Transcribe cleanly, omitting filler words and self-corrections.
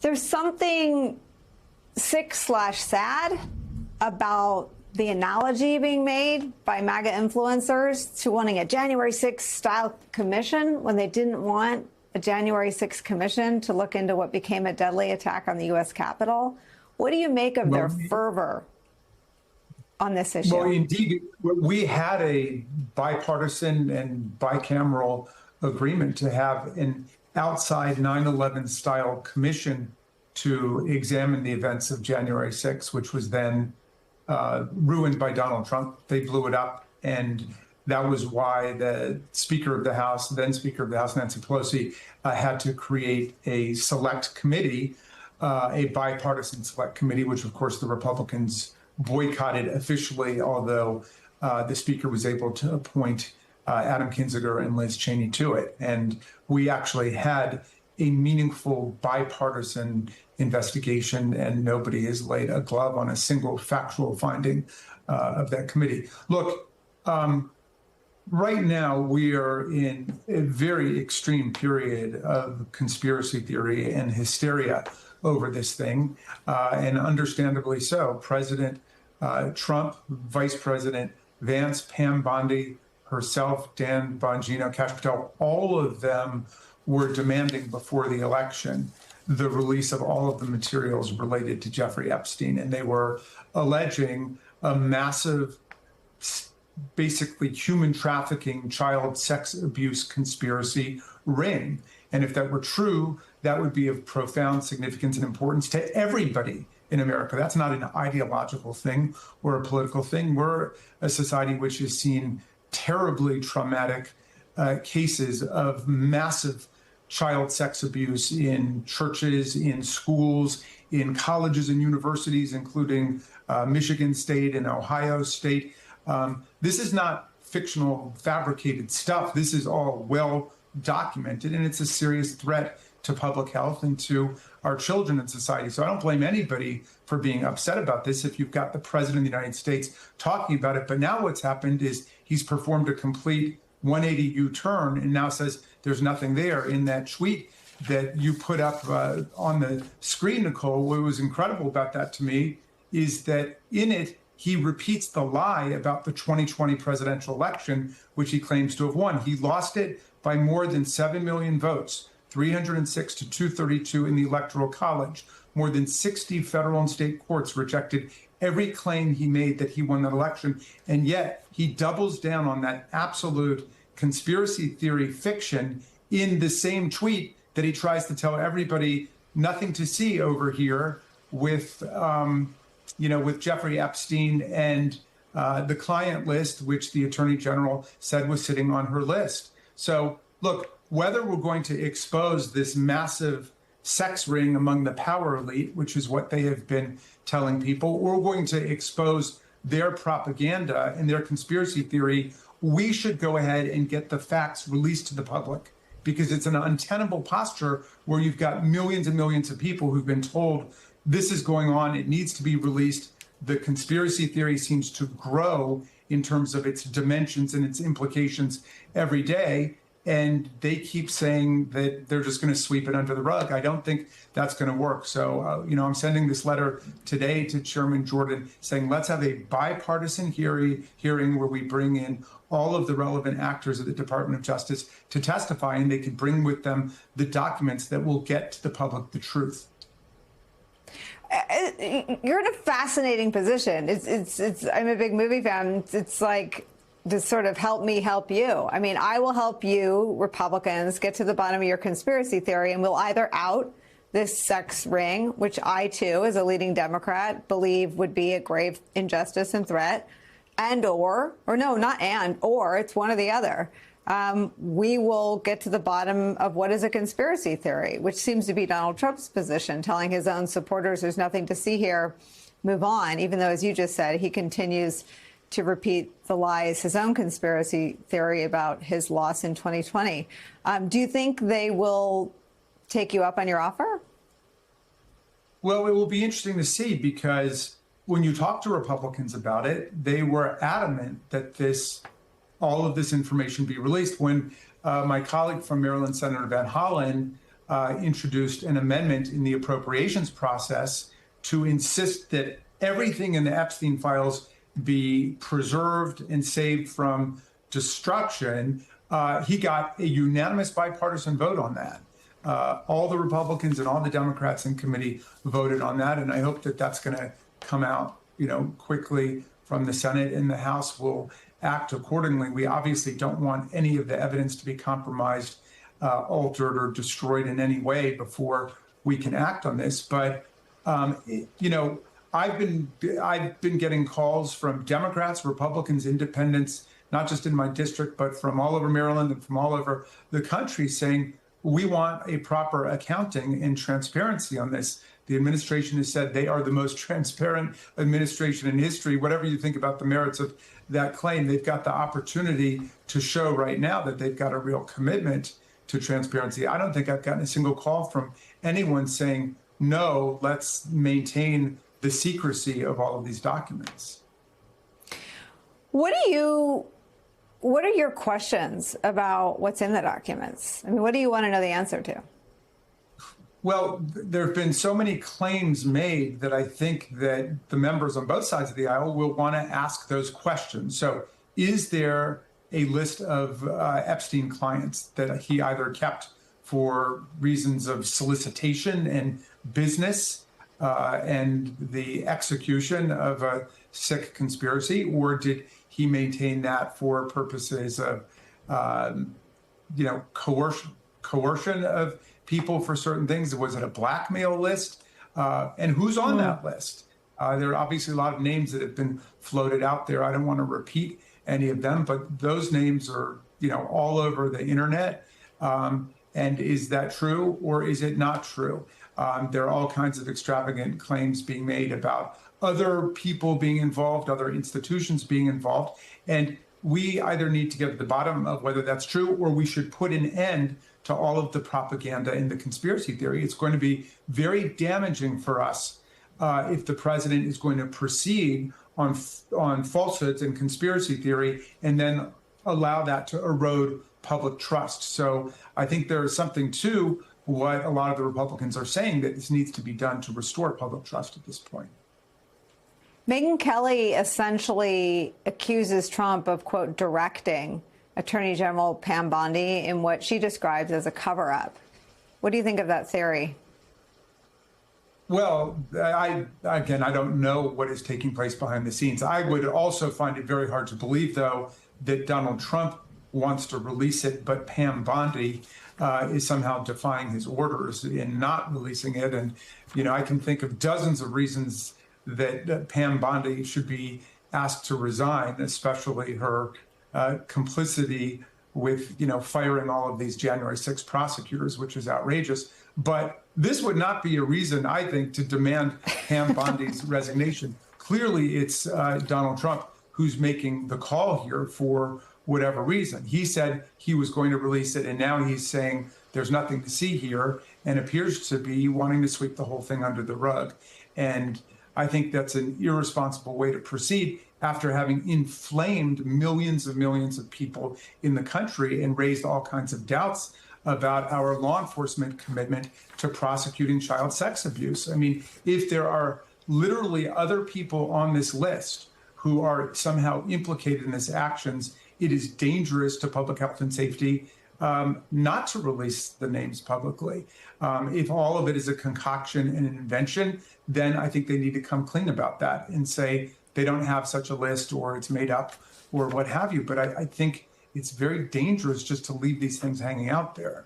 There's something sick/sad about the analogy being made by MAGA influencers to wanting a January 6th style commission when they didn't want a January 6th commission to look into what became a deadly attack on the U.S. Capitol. What do you make of their fervor on this issue? Well, indeed, we had a bipartisan and bicameral agreement to have an outside 9/11 style commission to examine the events of January 6th, which was then ruined by Donald Trump. They blew it up. And that was why the Speaker of the House, then Speaker of the House, Nancy Pelosi, had to create a select committee, a bipartisan select committee, which of course the Republicans boycotted officially, although the Speaker was able to appoint Adam Kinzinger and Liz Cheney to it. And we actually had a meaningful bipartisan investigation, and nobody has laid a glove on a single factual finding of that committee. Look, right now we are in a very extreme period of conspiracy theory and hysteria over this thing, and understandably so. President Trump, Vice President Vance, Pam Bondi, herself, Dan Bongino, Kash Patel, all of them were demanding before the election the release of all of the materials related to Jeffrey Epstein. And they were alleging a massive, basically human trafficking, child sex abuse conspiracy ring. And if that were true, that would be of profound significance and importance to everybody in America. That's not an ideological thing or a political thing. We're a society which has seen terribly traumatic cases of massive child sex abuse in churches, in schools, in colleges and universities, including Michigan State and Ohio State. This is not fictional, fabricated stuff. This is all well documented, and it's a serious threat to public health and to our children in society. So I don't blame anybody for being upset about this if you've got the president of the United States talking about it. But now what's happened is he's performed a complete 180 U-turn and now says there's nothing there. In that tweet that you put up on the screen, Nicole, what was incredible about that to me is that in it, he repeats the lie about the 2020 presidential election, which he claims to have won. He lost it by more than 7 million votes, 306 to 232 in the Electoral College. More than 60 federal and state courts rejected every claim he made that he won that election. And yet he doubles down on that absolute conspiracy theory fiction in the same tweet that he tries to tell everybody nothing to see over here with, with Jeffrey Epstein and the client list, which the Attorney General said was sitting on her list. So look, whether we're going to expose this massive sex ring among the power elite, which is what they have been telling people, or we're going to expose their propaganda and their conspiracy theory, we should go ahead and get the facts released to the public, because it's an untenable posture where you've got millions and millions of people who've been told this is going on, it needs to be released. The conspiracy theory seems to grow in terms of its dimensions and its implications every day. And they keep saying that they're just going to sweep it under the rug. I don't think that's going to work. So, I'm sending this letter today to Chairman Jordan saying, let's have a bipartisan hearing where we bring in all of the relevant actors of the Department of Justice to testify, and they can bring with them the documents that will get to the public the truth. You're in a fascinating position. I'm a big movie fan. It's like, to sort of help me help you. I mean, I will help you, Republicans, get to the bottom of your conspiracy theory, and we'll either out this sex ring, which I, too, as a leading Democrat, believe would be a grave injustice and threat, or it's one or the other. We will get to the bottom of what is a conspiracy theory, which seems to be Donald Trump's position, telling his own supporters there's nothing to see here, move on, even though, as you just said, he continues to repeat the lies, his own conspiracy theory about his loss in 2020. Do you think they will take you up on your offer? Well, it will be interesting to see, because when you talk to Republicans about it, they were adamant that all of this information be released. When my colleague from Maryland, Senator Van Hollen, introduced an amendment in the appropriations process to insist that everything in the Epstein files be preserved and saved from destruction. He got a unanimous bipartisan vote on that. All the Republicans and all the Democrats in committee voted on that, and I hope that that's going to come out, quickly from the Senate, and the House will act accordingly. We obviously don't want any of the evidence to be compromised, altered, or destroyed in any way before we can act on this. But I've been getting calls from Democrats, Republicans, independents, not just in my district, but from all over Maryland and from all over the country, saying we want a proper accounting and transparency on this. The administration has said they are the most transparent administration in history. Whatever you think about the merits of that claim, they've got the opportunity to show right now that they've got a real commitment to transparency. I don't think I've gotten a single call from anyone saying, no, let's maintain the secrecy of all of these documents. What are your questions about what's in the documents? I mean, what do you want to know the answer to? Well, there have been so many claims made that I think that the members on both sides of the aisle will want to ask those questions. So is there a list of Epstein clients that he either kept for reasons of solicitation and business and the execution of a sick conspiracy, or did he maintain that for purposes of, coercion of people for certain things? Was it a blackmail list? And who's on that list? There are obviously a lot of names that have been floated out there. I don't want to repeat any of them, but those names are, all over the internet. And is that true, or is it not true? There are all kinds of extravagant claims being made about other people being involved, other institutions being involved. And we either need to get to the bottom of whether that's true, or we should put an end to all of the propaganda and the conspiracy theory. It's going to be very damaging for us if the president is going to proceed on falsehoods and conspiracy theory and then allow that to erode public trust. So I think there is something to what a lot of the Republicans are saying, that this needs to be done to restore public trust at this point. Megyn Kelly essentially accuses Trump of, quote, directing Attorney General Pam Bondi in what she describes as a cover-up. What do you think of that theory? Well, I don't know what is taking place behind the scenes. I would also find it very hard to believe, though, that Donald Trump wants to release it, but Pam Bondi is somehow defying his orders in not releasing it. And, I can think of dozens of reasons that Pam Bondi should be asked to resign, especially her complicity with, firing all of these January 6 prosecutors, which is outrageous. But this would not be a reason, I think, to demand Pam Bondi's resignation. Clearly, it's Donald Trump who's making the call here for whatever reason. He said he was going to release it, and now he's saying there's nothing to see here, and appears to be wanting to sweep the whole thing under the rug. And I think that's an irresponsible way to proceed after having inflamed millions of people in the country and raised all kinds of doubts about our law enforcement commitment to prosecuting child sex abuse. I mean, if there are literally other people on this list who are somehow implicated in these actions, it is dangerous to public health and safety not to release the names publicly. If all of it is a concoction and an invention, then I think they need to come clean about that and say they don't have such a list, or it's made up, or what have you. But I think it's very dangerous just to leave these things hanging out there.